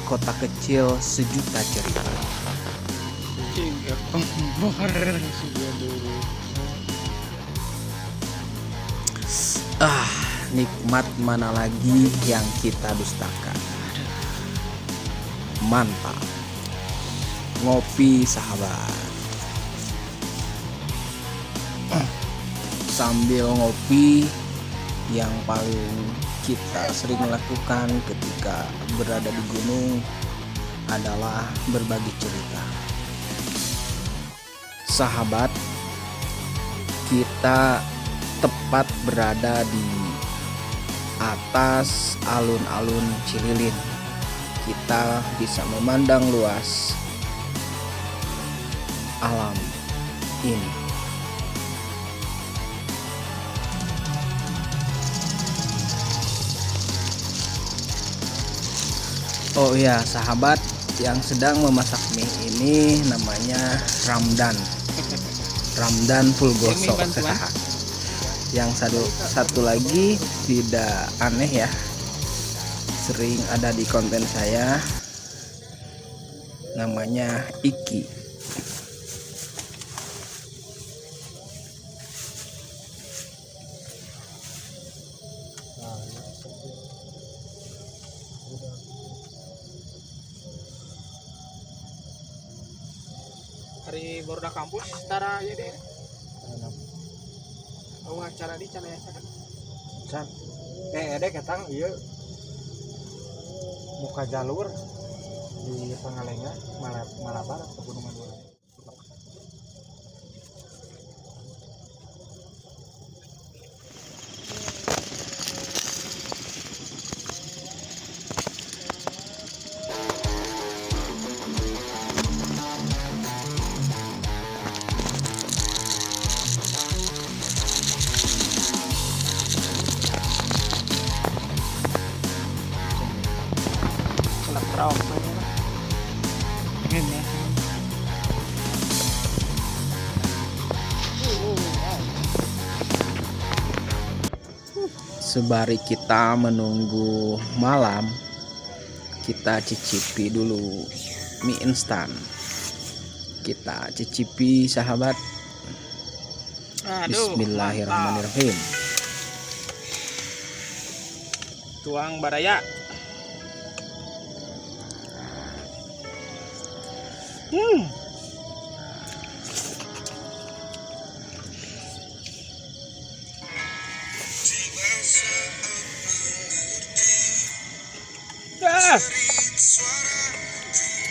kota kecil sejuta cerita. Nikmat mana lagi yang kita dustakan. Mantap. Ngopi sahabat. Sambil ngopi, yang paling kita sering lakukan ketika berada di gunung adalah berbagi cerita. Sahabat, kita tepat berada di atas alun-alun Cililin. Kita bisa memandang luas alam ini. Oh iya sahabat, yang sedang memasak mie ini namanya Ramdan full gosok. Yang satu lagi tidak aneh ya, sering ada di konten saya, namanya Iki. Hari baru dah kampus tara ya deh. Oh acara di sana ya can. Dek ketang ieu muka jalur di Pangalenga Malabar Pegunungan Dua. Sebari kita menunggu malam, kita cicipi dulu mie instan. Kita cicipi sahabat. Bismillahirrahmanirrahim. Tuang baraya.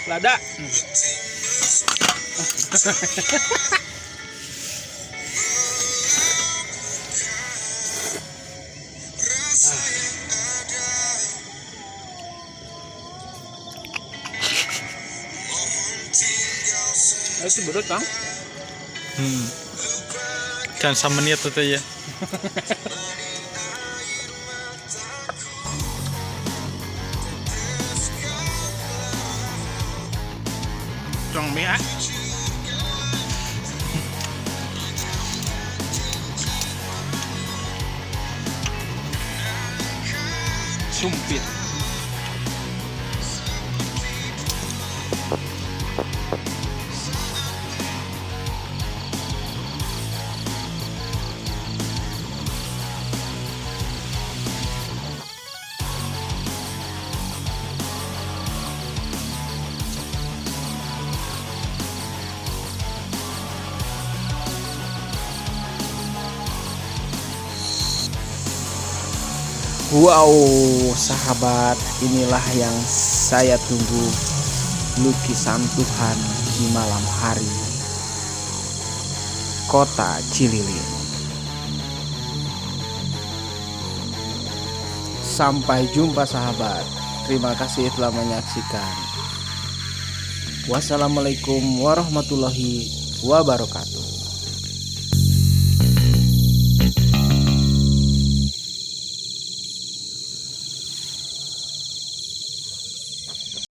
Lada. Itu berut Kang. Kan sama niat tuh ya. Tuang mie ah. Sumpit. Wow sahabat, inilah yang saya tunggu, lukisan Tuhan di malam hari, kota Cililin. Sampai jumpa sahabat, terima kasih telah menyaksikan. Wassalamualaikum warahmatullahi wabarakatuh.